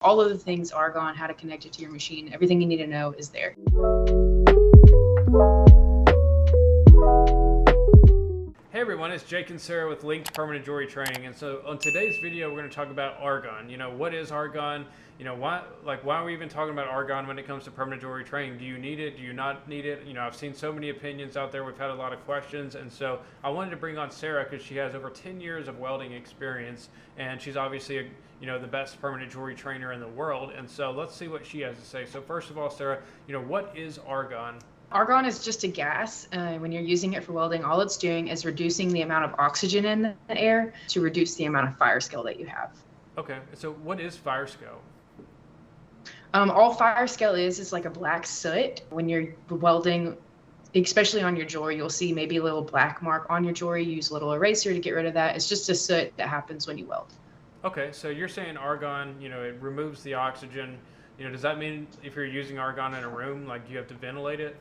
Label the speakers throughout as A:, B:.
A: All of the things Argon, how to connect it to your machine, everything you need to know is there.
B: Hey everyone, it's Jake and Sarah with Linked Permanent Jewelry Training, and so on today's video we're going to talk about Argon. What is Argon? Why are we even talking about Argon when it comes to permanent jewelry training? Do you need it? Do you not need it? I've seen so many opinions out there. We've had a lot of questions, and so I wanted to bring on Sarah because she has over 10 years of welding experience, and she's obviously the best permanent jewelry trainer in the world. And so let's see what she has to say. So first of all, Sarah, what is Argon?
A: Argon is just a gas. When you're using it for welding, all it's doing is reducing the amount of oxygen in the air to reduce the amount of fire scale that you have.
B: Okay, so what is fire scale?
A: All fire scale is like a black soot. When you're welding, especially on your jewelry, you'll see maybe a little black mark on your jewelry. Use a little eraser to get rid of that. It's just a soot that happens when you weld.
B: Okay, so you're saying Argon, it removes the oxygen. Does that mean if you're using Argon in a room, like you have to ventilate it?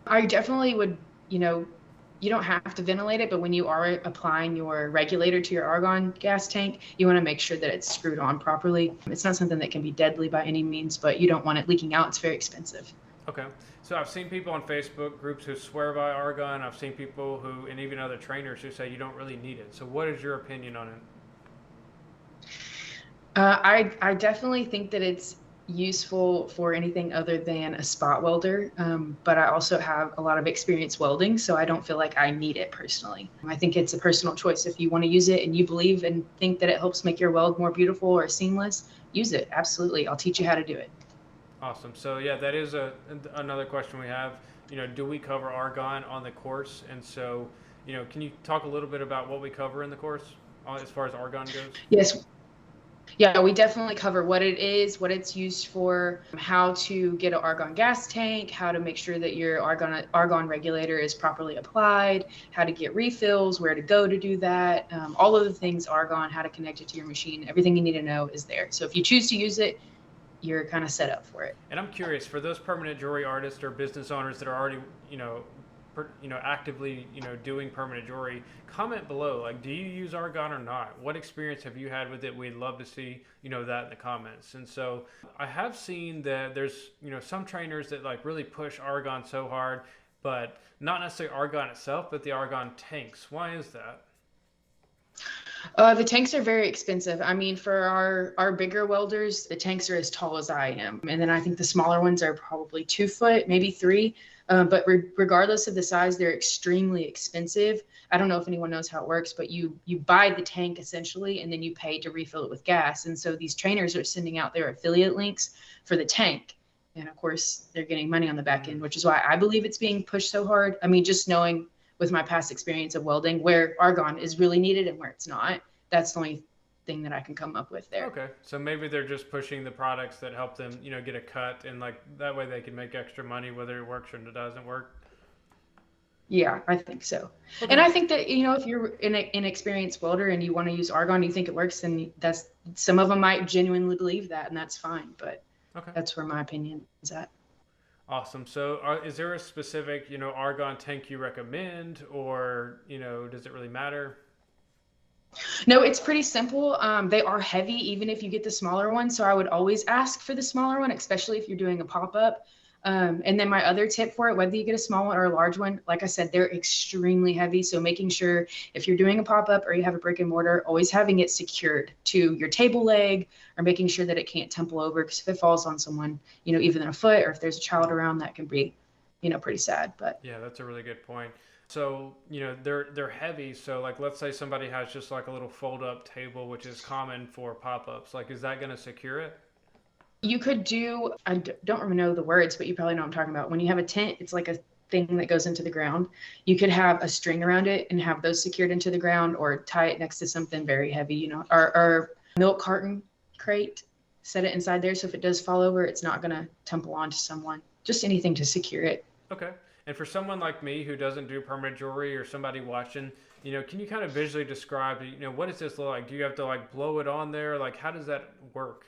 A: I definitely would, you don't have to ventilate it, but when you are applying your regulator to your Argon gas tank, you want to make sure that it's screwed on properly. It's not something that can be deadly by any means, but you don't want it leaking out. It's very expensive.
B: Okay. So I've seen people on Facebook groups who swear by Argon. I've seen people who, and even other trainers who say you don't really need it. So what is your opinion on it?
A: I definitely think that it's useful for anything other than a spot welder, but I also have a lot of experience welding, so I don't feel like I need it personally. I think it's a personal choice. If you want to use it and you believe and think that it helps make your weld more beautiful or seamless, use it. Absolutely. I'll teach you how to do it.
B: Awesome. So yeah, that is another question we have. Do we cover Argon on the course? And so, can you talk a little bit about what we cover in the course as far as Argon goes?
A: Yes. Yeah, we definitely cover what it is, what it's used for, how to get an Argon gas tank, how to make sure that your Argon regulator is properly applied, how to get refills, where to go to do that, all of the things Argon, how to connect it to your machine, everything you need to know is there. So if you choose to use it, you're kind of set up for it.
B: And I'm curious, for those permanent jewelry artists or business owners that are already, actively, doing permanent jewelry, comment below. Like, do you use Argon or not? What experience have you had with it? We'd love to see, that in the comments. And so I have seen that there's, some trainers that like really push Argon so hard, but not necessarily Argon itself, but the Argon tanks. Why is that?
A: The tanks are very expensive. I mean, for our bigger welders, the tanks are as tall as I am. And then I think the smaller ones are probably 2 foot, maybe 3. But regardless of the size, they're extremely expensive. I don't know if anyone knows how it works, but you buy the tank essentially, and then you pay to refill it with gas. And so these trainers are sending out their affiliate links for the tank. And of course, they're getting money on the back end, which is why I believe it's being pushed so hard. I mean, just knowing with my past experience of welding where Argon is really needed and where it's not, that's the only thing that I can come up with there.
B: Okay, so maybe they're just pushing the products that help them, get a cut, and like that way they can make extra money whether it works or it doesn't work.
A: Yeah, I think so.
B: Okay.
A: And I think that, if you're an inexperienced welder and you want to use Argon, you think it works, then some of them might genuinely believe that, and that's fine. But okay, that's where my opinion is at.
B: Awesome. So is there a specific, Argon tank you recommend, or, does it really matter?
A: No, it's pretty simple. They are heavy, even if you get the smaller one. So I would always ask for the smaller one, especially if you're doing a pop-up. And then my other tip for it, whether you get a small one or a large one, like I said, they're extremely heavy. So making sure if you're doing a pop-up or you have a brick and mortar, always having it secured to your table leg, or making sure that it can't tumble over, because if it falls on someone, even a foot, or if there's a child around, that can be, pretty sad. But
B: yeah, that's a really good point. So, they're heavy. So like, let's say somebody has just like a little fold up table, which is common for pop-ups. Like, is that going to secure it?
A: You could do, I don't really know the words, but you probably know what I'm talking about. When you have a tent, it's like a thing that goes into the ground. You could have a string around it and have those secured into the ground, or tie it next to something very heavy, or milk carton crate, set it inside there. So if it does fall over, it's not going to tumble onto someone. Just anything to secure it.
B: Okay. And for someone like me who doesn't do permanent jewelry, or somebody watching, can you kind of visually describe, what does this look like? Do you have to like blow it on there? Like, how does that work?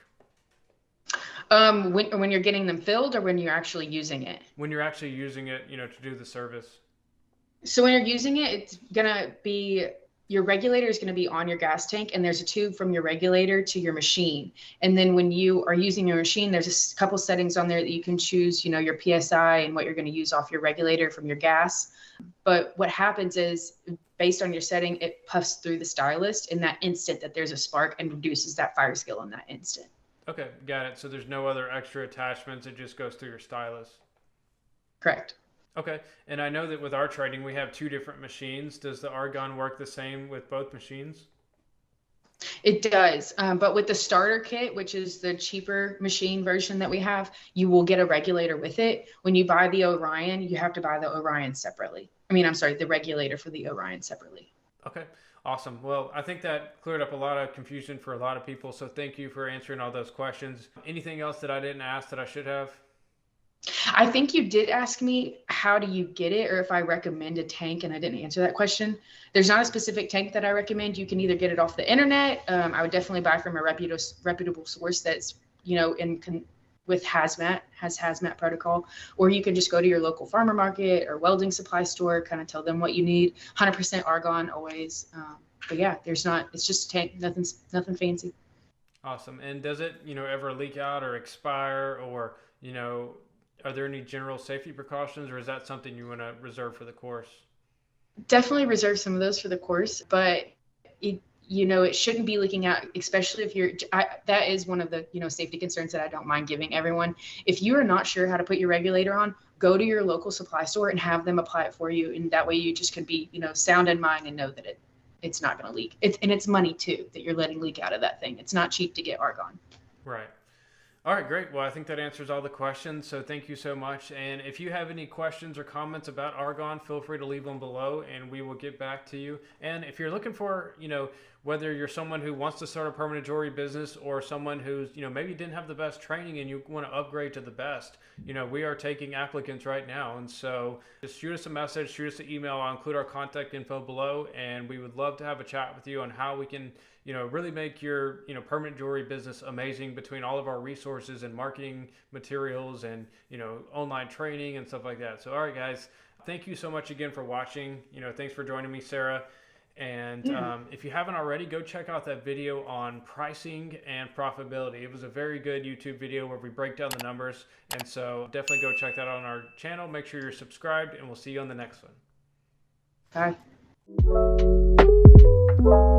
A: When you're getting them filled, or when you're actually using it?
B: When you're actually using it, to do the service.
A: So when you're using it, it's going to be your regulator is going to be on your gas tank, and there's a tube from your regulator to your machine. And then when you are using your machine, there's a couple settings on there that you can choose, your PSI and what you're going to use off your regulator from your gas. But what happens is, based on your setting, it puffs through the stylus in that instant that there's a spark, and reduces that fire skill in that instant.
B: Okay, got it. So there's no other extra attachments. It just goes through your stylus.
A: Correct.
B: Okay, and I know that with our training, we have 2 different machines. Does the Argon work the same with both machines?
A: It does. But with the starter kit, which is the cheaper machine version that we have, you will get a regulator with it. When you buy the Orion, you have to buy the Orion separately. The regulator for the Orion separately.
B: Okay, awesome. Well, I think that cleared up a lot of confusion for a lot of people. So thank you for answering all those questions. Anything else that I didn't ask that I should have?
A: I think you did ask me, how do you get it, or if I recommend a tank, and I didn't answer that question. There's not a specific tank that I recommend. You can either get it off the internet. I would definitely buy from a reputable source that's, with hazmat protocol, or you can just go to your local farmer market or welding supply store, kind of tell them what you need. 100% argon always. But yeah, it's just a tank, nothing fancy.
B: Awesome. And does it, ever leak out or expire, or, are there any general safety precautions, or is that something you want to reserve for the course?
A: Definitely reserve some of those for the course, but it shouldn't be leaking out, especially if that is one of the, safety concerns that I don't mind giving everyone. If you are not sure how to put your regulator on, go to your local supply store and have them apply it for you. And that way you just can be, sound in mind and know that it's not going to leak. It's money too, that you're letting leak out of that thing. It's not cheap to get argon.
B: Right. All right, great. Well, I think that answers all the questions. So thank you so much. And if you have any questions or comments about argon, feel free to leave them below and we will get back to you. And if you're looking for, whether you're someone who wants to start a permanent jewelry business, or someone who's, maybe didn't have the best training and you want to upgrade to the best, we are taking applicants right now. And so just shoot us a message, shoot us an email. I'll include our contact info below, and we would love to have a chat with you on how we can, really make your, permanent jewelry business amazing, between all of our resources and marketing materials and, online training and stuff like that. So, all right, guys, thank you so much again for watching. Thanks for joining me, Sarah. And if you haven't already, go check out that video on pricing and profitability. It was a very good YouTube video where we break down the numbers. And so definitely go check that out on our channel. Make sure you're subscribed, and we'll see you on the next one.
A: Bye.